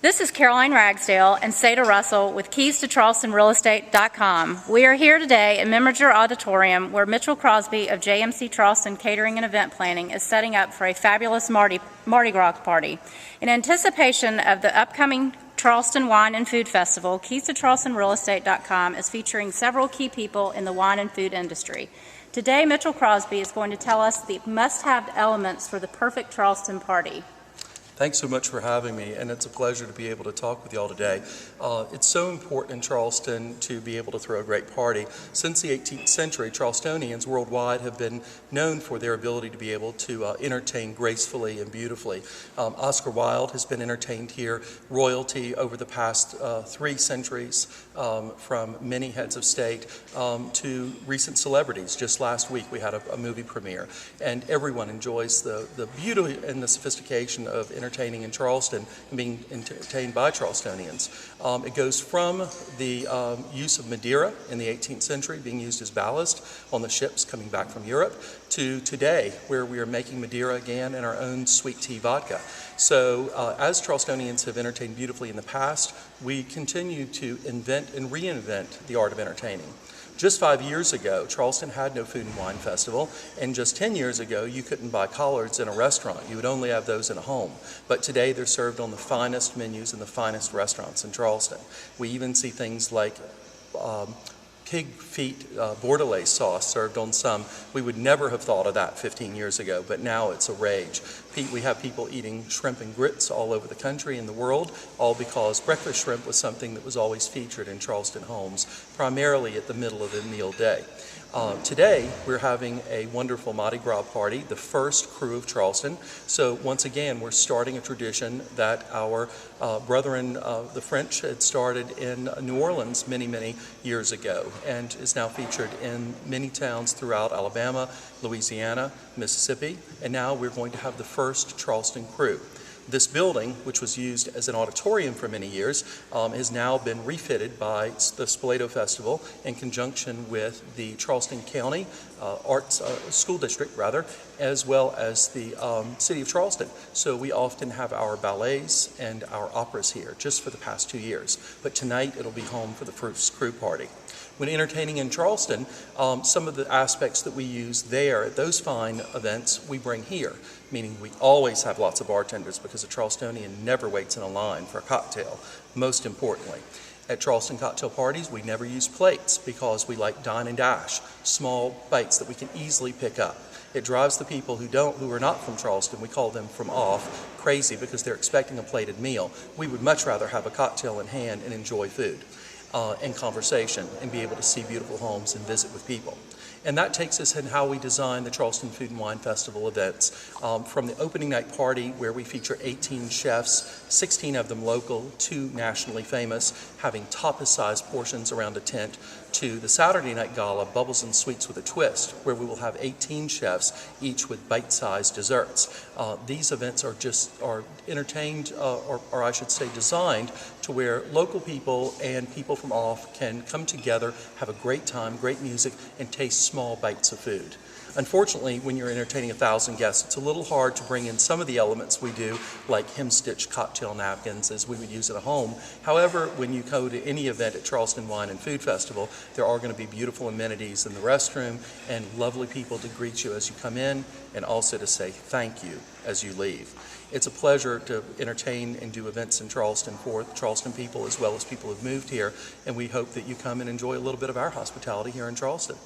This is Caroline Ragsdale and Seda Russell with Keys to CharlestonRealEstate.com. We are here today in Memringer Auditorium where Mitchell Crosby of JMC Charleston Catering and Event Planning is setting up for a fabulous Mardi Gras party. In anticipation of the upcoming Charleston Wine and Food Festival, Keys to CharlestonRealEstate.com is featuring several key people in the wine and food industry. Today, Mitchell Crosby is going to tell us the must-have elements for the Perfect Charleston Party. Thanks so much for having me, and it's a pleasure to be able to talk with you all today. It's so important in Charleston to be able to throw a great party. Since the 18th century, Charlestonians worldwide have been known for their ability to be able to entertain gracefully and beautifully. Oscar Wilde has been entertained here, royalty over the past 3 centuries, from many heads of state to recent celebrities. Just last week we had a movie premiere, and everyone enjoys the beauty and the sophistication of entertaining in Charleston and being entertained by Charlestonians. It goes from the use of Madeira in the 18th century, being used as ballast on the ships coming back from Europe, to today, where we are making Madeira again in our own sweet tea vodka. So as Charlestonians have entertained beautifully in the past, we continue to invent and reinvent the art of entertaining. Just 5 years ago, Charleston had no food and wine festival, and just 10 years ago, you couldn't buy collards in a restaurant. You would only have those in a home. But today, they're served on the finest menus in the finest restaurants in Charleston. We even see things like pig feet bordelaise sauce served on some. We would never have thought of that 15 years ago, but now it's a rage. We have people eating shrimp and grits all over the country and the world, all because breakfast shrimp was something that was always featured in Charleston homes, primarily at the middle of the meal day. Today, we're having a wonderful Mardi Gras party, the first crew of Charleston. So once again, we're starting a tradition that our brethren, the French, had started in New Orleans many, many years ago, and is now featured in many towns throughout Alabama, Louisiana, Mississippi, and now we're going to have the first Charleston crew. This building, which was used as an auditorium for many years, has now been refitted by the Spoleto Festival in conjunction with the Charleston County Arts School District, as well as the City of Charleston. So we often have our ballets and our operas here, just for the past 2 years. But tonight it'll be home for the first crew party. When entertaining in Charleston, some of the aspects that we use there at those fine events we bring here, meaning we always have lots of bartenders because a Charlestonian never waits in a line for a cocktail, most importantly. At Charleston cocktail parties, we never use plates because we like dine and dash, small bites that we can easily pick up. It drives the people who are not from Charleston, we call them from off, crazy because they're expecting a plated meal. We would much rather have a cocktail in hand and enjoy food and conversation and be able to see beautiful homes and visit with people. And that takes us in how we design the Charleston Food and Wine Festival events. From the opening night party, where we feature 18 chefs, 16 of them local, 2 nationally famous, having tapas-sized portions around a tent, to the Saturday night gala, Bubbles and Sweets with a Twist, where we will have 18 chefs, each with bite-sized desserts. These events are entertained, or I should say designed, to where local people and people from off can come together, have a great time, great music, and taste small bites of food. Unfortunately, when you're entertaining 1,000 guests, it's a little hard to bring in some of the elements we do, like hem-stitched cocktail napkins as we would use at a home. However, when you go to any event at Charleston Wine and Food Festival, there are going to be beautiful amenities in the restroom and lovely people to greet you as you come in and also to say thank you as you leave. It's a pleasure to entertain and do events in Charleston for the Charleston people as well as people who've moved here, and we hope that you come and enjoy a little bit of our hospitality here in Charleston.